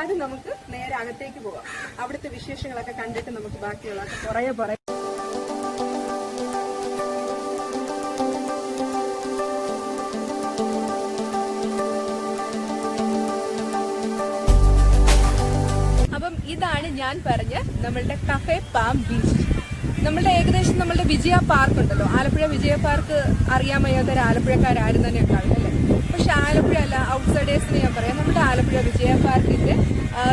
ആദ്യം നമുക്ക് നേരെ അകത്തേക്ക് പോവാം. അവിടുത്തെ വിശേഷങ്ങളൊക്കെ കണ്ടിട്ട് നമുക്ക് ബാക്കിയുള്ളതൊക്കെ കുറേ പറയാം. അപ്പം ഇതാണ് ഞാൻ പറഞ്ഞ നമ്മളുടെ കഫേ പാം ബീച്ച്. നമ്മളുടെ ഏകദേശം നമ്മളുടെ വിജയ പാർക്ക് ഉണ്ടല്ലോ, ആലപ്പുഴ വിജയ പാർക്ക് അറിയാൻ വയ്യാത്തൊരു ആലപ്പുഴക്കാരും തന്നെ ഉണ്ടാവില്ല അല്ലേ. പക്ഷെ ആലപ്പുഴ അല്ല, ഔട്ട്സൈഡേഴ്സിന് ഞാൻ പറയാം, നമ്മുടെ ആലപ്പുഴ വിജയ പാർക്കിന്റെ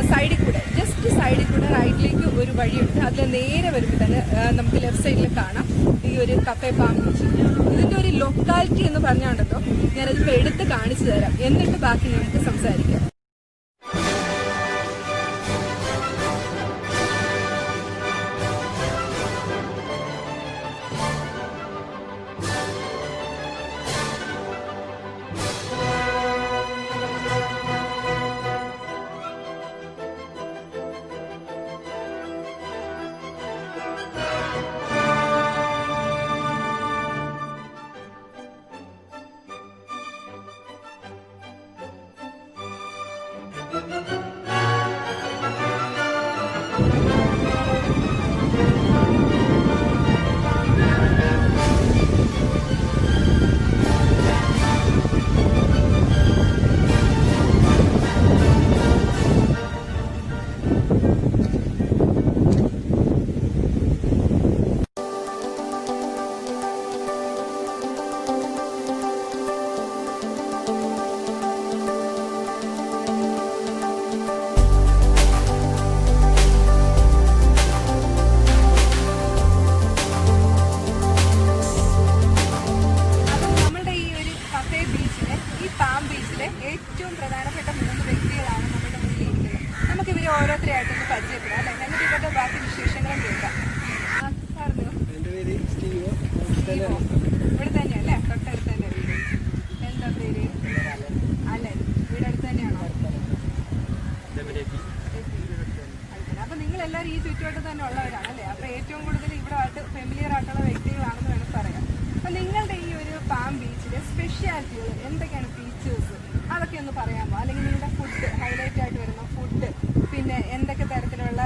സൈഡിൽ കൂടെ, ജസ്റ്റ് സൈഡിൽ കൂടെ റൈറ്റിലേക്ക് ഒരു വഴിയുണ്ട്. അതിൽ നേരെ വരുമ്പോൾ തന്നെ നമുക്ക് ലെഫ്റ്റ് സൈഡിൽ കാണാം ഈ ഒരു കഫേ പാം ബീച്ച്. ഇതിന്റെ ഒരു ലൊക്കാലിറ്റി എന്ന് പറഞ്ഞുകൊണ്ടല്ലോ, ഞാനതിപ്പോൾ എടുത്ത് കാണിച്ചു തരാം, എന്നിട്ട് ബാക്കി നമുക്ക് സംസാരിക്കാം. ഏറ്റവും പ്രധാനപ്പെട്ട 3 വ്യക്തികളാണ് നമ്മുടെ മുന്നിൽ ഇരിക്കുന്നത്. നമുക്ക് ഇവരെ ഓരോരുത്തരെയായിട്ടൊന്ന് പരിചയപ്പെടാം അല്ലെ, എന്നിട്ട് ഇവരുടെ ബാക്കി വിശേഷങ്ങളും കേൾക്കാം. പറഞ്ഞോ. ഇവിടെ തന്നെയല്ലേ, തൊട്ടടുത്ത് തന്നെ വീട്. എന്താ പേര്? അല്ലേ, വീട് അടുത്ത് തന്നെയാണോ? അപ്പൊ നിങ്ങൾ എല്ലാവരും ഈ ചുറ്റുവട്ടത്ത് തന്നെ ഉള്ളവരാണല്ലേ. അപ്പൊ ഏറ്റവും കൂടുതൽ ഇവിടെ ആയിട്ട് ഫെമിലിയർ ആയിട്ടുള്ള വ്യക്തികളാണെന്ന് വേണം പറയാം. അപ്പൊ നിങ്ങളുടെ ഈ ഒരു പാം ബീച്ചിലെ സ്പെഷ്യാലിറ്റികൾ എന്തൊക്കെയാണ്, ഫീച്ചേഴ്സ് അതൊക്കെ ഒന്ന് പറയാമോ? അല്ലെങ്കിൽ നിങ്ങളുടെ ഫുഡ്, ഹൈലൈറ്റ് ആയിട്ട് വരുന്ന ഫുഡ്, പിന്നെ എന്തൊക്കെ തരത്തിലുള്ള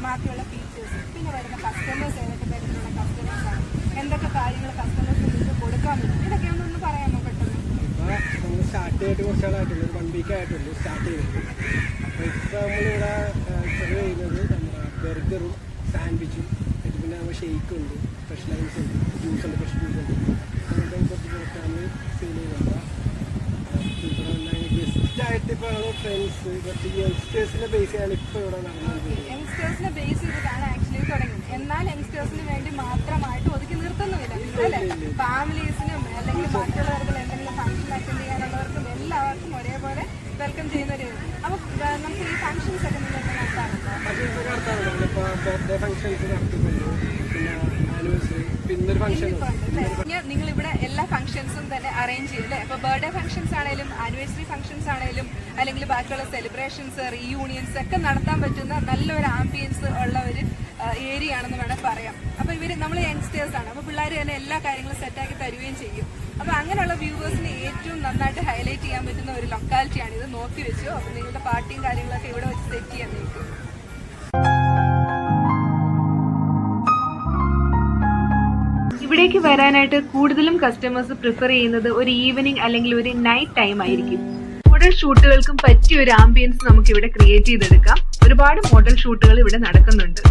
ബാക്കിയുള്ള ഫീച്ചേഴ്സ്, പിന്നെ വരുന്ന കസ്റ്റമേഴ്സ് ഏതൊക്കെ തരത്തിലുള്ള കസ്റ്റമേഴ്സാണ്, എന്തൊക്കെ കാര്യങ്ങൾ കസ്റ്റമേഴ്സിന് നിങ്ങൾക്ക് കൊടുക്കാൻ പറ്റും, ഇതൊക്കെ ഒന്ന് പറയാമോ പെട്ടെന്ന്? നമ്മൾ സ്റ്റാർട്ട് ചെയ്തിട്ട് കുറച്ചാളായിട്ടുള്ളൂ, 1 വീക്ക് ആയിട്ടുള്ളൂ സ്റ്റാർട്ട് ചെയ്തിട്ട്. അപ്പോൾ ഇപ്പോൾ നമ്മളിവിടെ സെർവ് ചെയ്യുന്നത് നമ്മുടെ ബർഗറും സാൻഡ്വിച്ചും, പിന്നെ നമ്മൾ ഷെയ്ക്കുണ്ട്, സ്പെഷ്യൽ ഐറ്റംസ് ഉണ്ട്, ജ്യൂസ് ഉണ്ട്, ഫ്രഷ് ജ്യൂസ് ഉണ്ട്, അങ്ങനത്തെ കുറച്ച് പുറത്താണ് സെയിൽ ചെയ്യുന്നത്. ഗസ്റ്റായിട്ട് ഇപ്പോൾ ഞങ്ങൾ ഫ്രണ്ട്സ് കുറച്ച് യങ്സ്റ്റേഴ്സിനെ ബേസ് ചെയ്യാണ് ഇപ്പോൾ ഇവിടെ നടന്നത്. യങ്സ്റ്റേഴ്സിനെ ബേസ് ചെയ്തിട്ടാണ് ആക്ച്വലി തുടങ്ങി. എന്നാൽ യങ്സ്റ്റേഴ്സിന് വേണ്ടി മാത്രമായിട്ട് ഒതുക്കി നിർത്തുന്നുമില്ല അല്ലേ, ഫാമിലീസിനും അല്ലെങ്കിൽ മറ്റുള്ളവർക്ക് എന്തെങ്കിലും ഫംഗ്ഷൻ അറ്റൻഡ് ചെയ്യാനുള്ളവർക്കും എല്ലാവർക്കും ഒരേപോലെ വെൽക്കം ചെയ്യുന്നൊരു. അപ്പോൾ നമുക്ക് ഈ ഫംഗ്ഷൻസ് ഒക്കെ നിങ്ങൾക്ക് നടത്താറുണ്ടോ? ഇപ്പോൾ ബർത്ത്ഡേ ഫംഗ്ഷൻസ് നടത്തുന്നുണ്ട്, പിന്നെ ആനിവേഴ്സറി, പിന്നൊരു ഫംഗ്ഷൻ. നിങ്ങൾ ഇവിടെ എല്ലാ ഫംഗ്ഷൻസും തന്നെ അറേഞ്ച് ചെയ്യും അല്ലേ. അപ്പോൾ ബർത്ത്ഡേ ഫംഗ്ഷൻസ് ആണെങ്കിലും ആനിവേഴ്സറി ഫംഗ്ഷൻസ് ആണെങ്കിലും അല്ലെങ്കിൽ ബാക്കിയുള്ള സെലിബ്രേഷൻസ്, റീയൂണിയൻസ് ഒക്കെ നടത്താൻ പറ്റുന്ന നല്ലൊരു ആംബിയൻസ് ഉള്ള ഒരു ഏരിയ ആണെന്ന് വേണം പറയാം. അപ്പോൾ നമ്മൾ യങ്സ്റ്റേഴ്സ് ആണ്, അപ്പോൾ പിള്ളേർ തന്നെ എല്ലാ കാര്യങ്ങളും സെറ്റാക്കി തരുകയും ചെയ്യും. അപ്പോൾ അങ്ങനെയുള്ള വ്യൂവേഴ്സിന് ഏറ്റവും നന്നായിട്ട് ഹൈലൈറ്റ് ചെയ്യാൻ പറ്റുന്ന ഒരു ലൊക്കാലിറ്റിയാണ് ഇത്. നോക്കി വെച്ചു. അപ്പോൾ നിങ്ങളുടെ പാർട്ടിയും കാര്യങ്ങളൊക്കെ ഇവിടെ വെച്ച് സെറ്റ് ചെയ്യാൻ നിൽക്കും. ഇവിടേക്ക് വരാനായിട്ട് കൂടുതലും കസ്റ്റമേഴ്സ് പ്രിഫർ ചെയ്യുന്നത് ഒരു ഈവനിങ് അല്ലെങ്കിൽ ഒരു നൈറ്റ് ടൈം ആയിരിക്കും. മോഡൽ ഷൂട്ടുകൾക്കും പറ്റിയ ഒരു ആംബിയൻസ് നമുക്ക് ഇവിടെ ക്രിയേറ്റ് ചെയ്തെടുക്കാം. ഒരുപാട് മോഡൽ ഷൂട്ടുകൾ ഇവിടെ നടക്കുന്നുണ്ട്.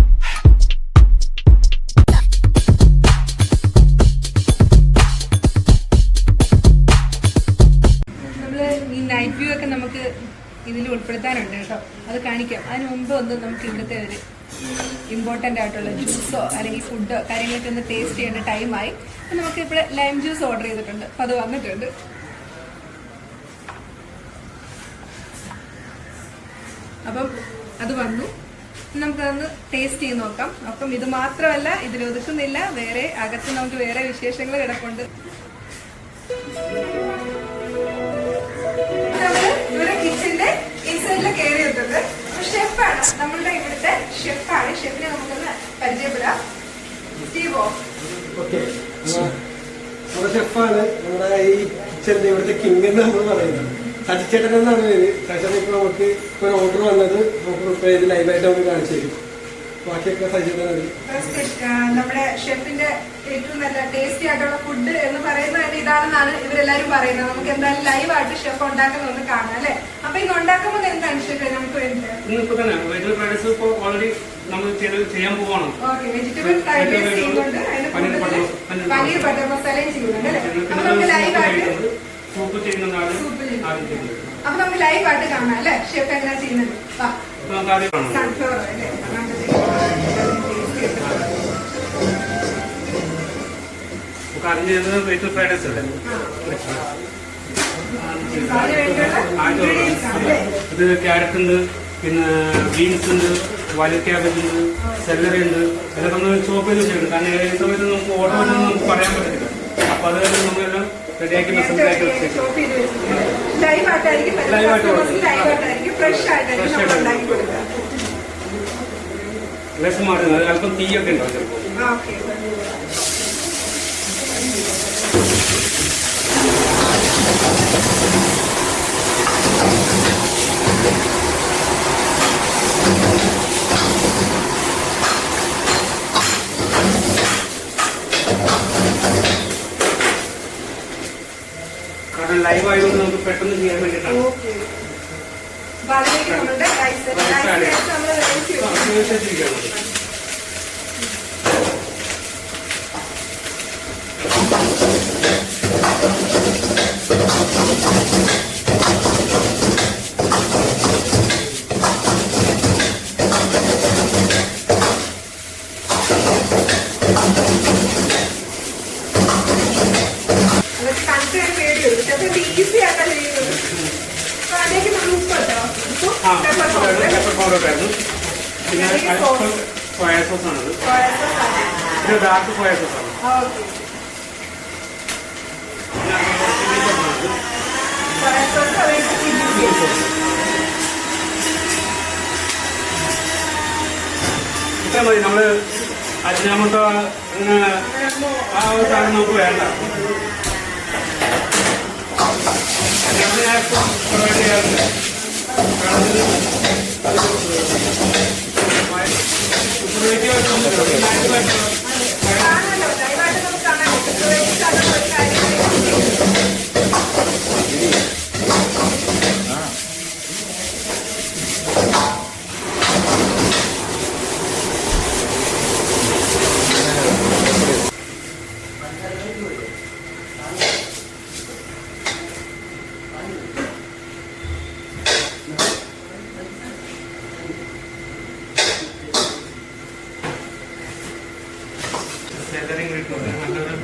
നമ്മള് ഈ നൈറ്റ് വ്യൂ ഒക്കെ നമുക്ക് ഇതിൽ ഉൾപ്പെടുത്താനുണ്ട് കേട്ടോ, അത് കാണിക്കാം. അതിന് മുമ്പ് ഒന്ന് നമുക്ക് ഇവിടുത്തെ ഒരു ഇമ്പോർട്ടൻ്റ് ആയിട്ടുള്ള ജ്യൂസോ അല്ലെങ്കിൽ ഫുഡോ കാര്യങ്ങളൊക്കെ ഒന്ന് ടേസ്റ്റ് ചെയ്യേണ്ട ടൈമായി. അപ്പം നമുക്ക് ഇവിടെ ലൈം ജ്യൂസ് ഓർഡർ ചെയ്തിട്ടുണ്ട്, അപ്പം അത് വന്നിട്ടുണ്ട്. അപ്പം അത് വന്നു, നമുക്കതൊന്ന് ടേസ്റ്റ് ചെയ്ത് നോക്കാം. അപ്പം ഇത് മാത്രമല്ല, ഇതിലൊതുക്കുന്നില്ല, വേറെ അകത്ത് നമുക്ക് വേറെ വിശേഷങ്ങൾ കിടപ്പുണ്ട്. ഇവിടെ കിച്ചന്റെ ഇൻസൈഡിൽ കയറിയിട്ടുണ്ട്. ഷെഫാണ് നമ്മളുടെ ഇവിടുത്തെ ഷെഫാണ്. ഷെഫിനെ നമുക്കൊന്ന് പരിചയപ്പെടാം. സ്റ്റീവോ. ഷെഫാണ് നമ്മുടെ ഈ കിച്ചന്റെ ഇവിടുത്തെ കിങ് എന്ന് നമ്മൾ പറയുന്നത്. സജിച്ചേട്ടൻ എന്നാണ് പേര്. സജൻ ഇപ്പോൾ നമുക്ക് ഇപ്പോൾ ഒരു ഓർഡർ വന്നത് നമുക്ക് പ്രിപ്പയർ ചെയ്ത് ലൈവായിട്ട് നമുക്ക് കാണിച്ചു തരും. ബാക്കിയൊക്കെ സജൻ നമ്മുടെ ഷെഫിന്റെ ഏറ്റവും നല്ല ടേസ്റ്റി ആയിട്ടുള്ള ഫുഡ് എന്ന് പറയുന്നത് തന്നെ ഇതാണെന്നാണ് ഇവരെല്ലാരും പറയുന്നത്. നമുക്ക് എന്തായാലും ലൈവായിട്ട് ഷെഫ് ഉണ്ടാക്കുന്ന ഒന്ന് കാണാം അല്ലെ. അപ്പൊ ഇത് ഉണ്ടാക്കുമ്പോൾ എന്താണ് ഷെഫ് നമുക്ക് വേണ്ടത്? ഇന്നിപ്പോ തന്നെ വെജിറ്റബിൾ ഫ്രൈഡ് റൈസ് ഇപ്പോൾ ഓൾറെഡി നമ്മൾ ചെയ്യാൻ പോവാണ്. ഓക്കെ, വെജിറ്റബിൾ ഫ്രൈഡ് റൈസ് ചെയ്യുന്നുണ്ട്, പനീർ ബട്ടർ മസാലയും ചെയ്യുന്നുണ്ട് അല്ലെ. അപ്പൊ നമുക്ക് ലൈവായിട്ട് സൂപ്പ് ചെയ്യുന്നതാണ്. അപ്പൊ നമുക്ക് ലൈവായിട്ട് കാണാം അല്ലെ ഷെഫ് എങ്ങനെ ചെയ്യുന്നത്. സൺഫ്ലവർ അല്ലേ ആദ്യം ചെയ്യുന്നത് വെജിറ്റബിൾ ഫ്രൈഡ് റൈസ് അല്ലേ. ഇത് ക്യാരറ്റ് ഉണ്ട്, പിന്നെ ബീൻസ് ഉണ്ട്, വയലറ്റ് ക്യാബേജ് ഉണ്ട്, സെല്ലറി ഉണ്ട്. ഇതൊക്കെ നമ്മൾ ചോപ്പ് ചെയ്ത് വെച്ചിട്ടുണ്ട്. കാരണം ഏത് സമയത്ത് നമുക്ക് ഓർഡർ വരുന്നത് നമുക്ക് പറയാൻ പറ്റത്തില്ല. അപ്പൊ അത് നമ്മളെല്ലാം റെഡിയാക്കി ലൈവായിട്ട് മാറുന്നത് അല്പം തീയൊക്കെ ഉണ്ടാവും ചിലപ്പോൾ. കാരണം ലൈവ് ആയതുകൊണ്ട് നമുക്ക് പെട്ടെന്ന് ചെയ്യാൻ വേണ്ടിയിട്ടാണ്. ഈസി ആയിട്ടാണ് ചെയ്യുന്നത്. അതിലേക്ക് നമ്മൾ ഉപ്പ് കേട്ടോ, പെപ്പർ പൗഡർ ഉണ്ടായിരുന്നു. പിന്നെ സോയാ സോസ് ആണത്. ഇത് ഡാർക്ക് സോയാ സോസ് ആണ്. ഇത്ര മതി. നമ്മള് അജിനാമോട്ടോ അങ്ങനെ ആ ഒരു സാധനം നമുക്ക് വേണ്ട. പ്രൊവൈഡ് ചെയ്യാറുണ്ട്. നല്ലൊരു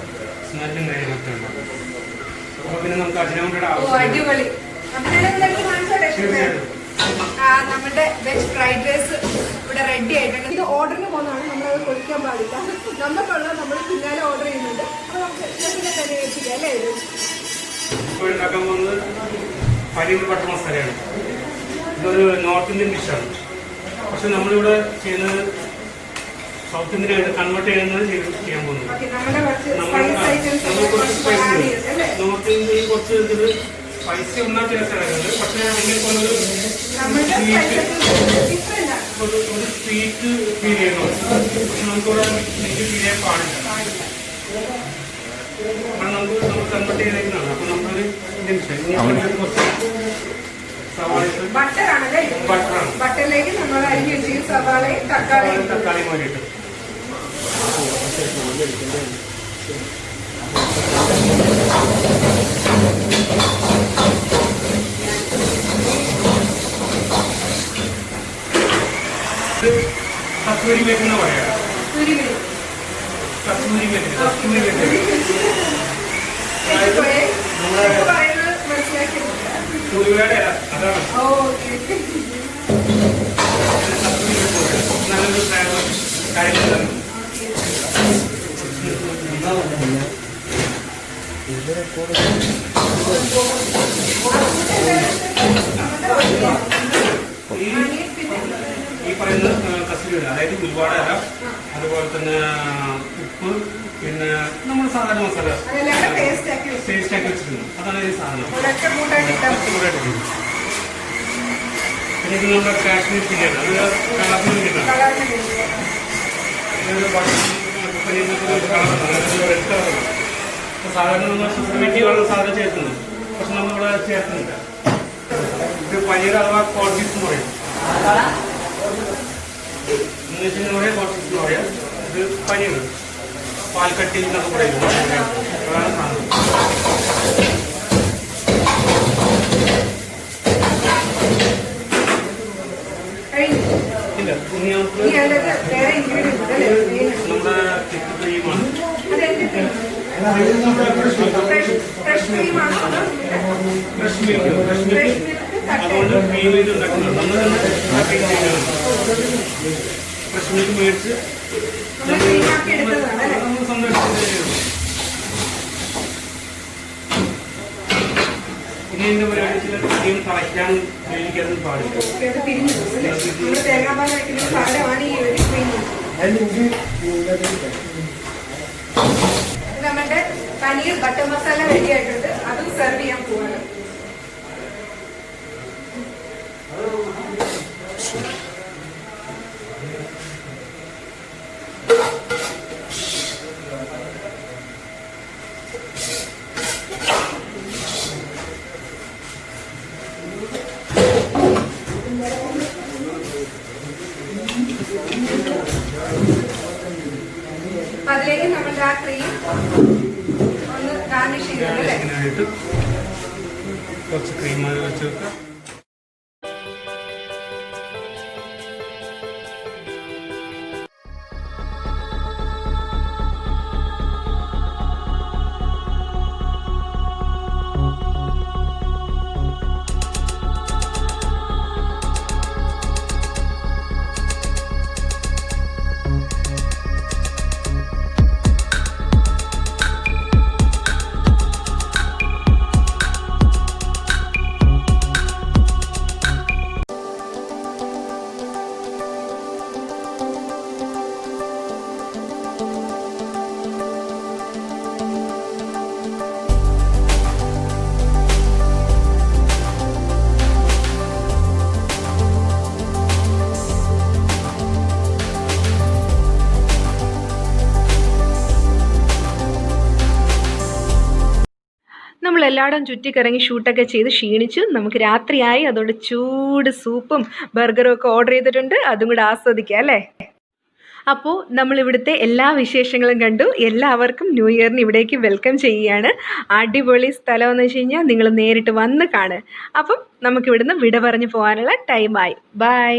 സ്മെല്ലും കാര്യങ്ങളൊക്കെ ഉണ്ടാവും. അപ്പൊ പിന്നെ നമുക്ക് അജിനാമോട്ടോയുടെ അടിപൊളി. നമ്മുടെ വെജ് ഫ്രൈഡ് റൈസ് ഇവിടെ റെഡി ആയിട്ടുണ്ട്. ഇത് ഓർഡറിന് പോകുന്നതാണ്, നമ്മളത് കൊടുക്കാൻ പാടില്ല. നമുക്കുള്ള നമ്മൾ പിന്നാലെ ഓർഡർ ചെയ്യുന്നുണ്ട്. അപ്പൊ നമുക്ക് തന്നെ വെച്ചില്ല അല്ലേ. ഇപ്പോൾ ഉണ്ടാക്കാൻ പോകുന്നത് പനീർ ബട്ടർ മസാലയാണ്. ഇതൊരു നോർത്ത് ഇന്ത്യൻ ഡിഷാണ്. പക്ഷെ നമ്മളിവിടെ ചെയ്യുന്നത് സൗത്ത് ഇന്ത്യൻ കൺവേർട്ട് ചെയ്യുന്നത് ചെയ്യാൻ പോകുന്നത്. നോർത്ത് ഇന്ത്യയിൽ കുറച്ച് ഇതിൽ സ്പൈസി ഒന്നാം ചില സ്ഥലങ്ങളുണ്ട്. പക്ഷെ എങ്കിൽ പോലൊരു സ്വീറ്റ് ഫീൽ ചെയ്യുന്നുണ്ട്. പക്ഷെ നമുക്കിവിടെ ഫീൽ ചെയ്യാൻ പാടില്ല. കാരണം നമുക്ക് കൺവേർട്ട് ചെയ്തേക്കുന്നതാണ്. അപ്പൊ നമ്മളൊരു ഇന്ത്യൻ കുറച്ച് ബട്ടറാണ്. ബട്ടറിലേക്ക് നമ്മൾ അരിഞ്ഞ് വെച്ചിരിക്കുന്ന സവാളയും തക്കാളിയും മാറിയിട്ട് കസ്തൂരി മേത്ത് എന്ന് പറയാം. കസ്തൂരി ഉരുവയുടെ അതാണ് നല്ലൊരു കാര്യങ്ങളാണ്. ഈ പറയുന്ന കസ്തൂരിയുണ്ട്, അതായത് ഒരുപാട് അര, അതുപോലെ തന്നെ ഉപ്പ്, പിന്നെ നമ്മൾ സാധാരണ മസാല പേസ്റ്റ് ആക്കി വെച്ചിട്ടുണ്ട്. അതാണ് ഈ സാധനം. പിന്നെ ഇത് നമ്മുടെ കാശ്മീർ ചില്ലിയാണ്, അത് കളറിന് വേണ്ടിയിട്ടാണ്. കളറിന് വേണ്ടി. ഇതൊരു പനീറിനൊക്കെ ഒരു കളറുണ്ട്, റെഡ് കളറുണ്ട്. സാധാരണ നമ്മൾ പ്രിമിറ്റീവാണ് സാധാരണ ചേർക്കുന്നത്, പക്ഷെ നമ്മളിവിടെ ചേർക്കുന്നില്ല. ഇത് പനീർ അഥവാ കോട്ടീസ് എന്ന് പറയും, ഇംഗ്ലീഷിന് പറയാം കോട്ടീസ് എന്ന് പറയാം. ഇത് പനീർ പാൽക്കട്ടി എന്നൊക്കെ പറയുന്നത്, അതാണ് സാധനം. ഇല്ല, ഇനി നമുക്ക് നമ്മുടെ ചിക്കൻ ക്രീമാണ്. ഫ്രഷ് മിൽക്ക് അതുകൊണ്ട് ക്രീം ഇത് ഉണ്ടാക്കുന്നുണ്ട്. നമ്മൾ തന്നെ ഫ്രഷ് മിൽക്ക് മേടിച്ച് നമ്മൾ സന്തോഷിച്ചു. ഇനി എൻ്റെ പരിപാടി ചില ക്രീം തിളയ്ക്കാനും വേവിക്കാനും പാടില്ല. നമ്മുടെ പനീർ ബട്ടർ മസാല റെഡി ആയിട്ടുണ്ട്, അതും സെർവ് ചെയ്യാൻ പോവാണ്. അതിലേക്ക് നമ്മുടെ ആ ക്രീം ഒന്ന് ഗാർണിഷ് ചെയ്യുന്നുണ്ട് അല്ലേ? കുറച്ച് ക്രീം വെച്ച് വെക്കാം. നമ്മളെല്ലായിടും ചുറ്റിക്കറങ്ങി ഷൂട്ടൊക്കെ ചെയ്ത് ക്ഷീണിച്ചു. നമുക്ക് രാത്രിയായി, അതുകൊണ്ട് ചൂട് സൂപ്പും ബർഗറും ഒക്കെ ഓർഡർ ചെയ്തിട്ടുണ്ട്. അതും കൂടെ ആസ്വദിക്കാം അല്ലേ? അപ്പോൾ നമ്മളിവിടുത്തെ എല്ലാ വിശേഷങ്ങളും കണ്ടു. എല്ലാവർക്കും ന്യൂ ഇയറിന് ഇവിടേക്ക് വെൽക്കം ചെയ്യുകയാണ്. അടിപൊളി സ്ഥലമെന്ന് വെച്ച് കഴിഞ്ഞാൽ നിങ്ങൾ നേരിട്ട് വന്ന് കാണുക. അപ്പം നമുക്കിവിടുന്ന് വിട പറഞ്ഞ് പോകാനുള്ള ടൈമായി. ബൈ.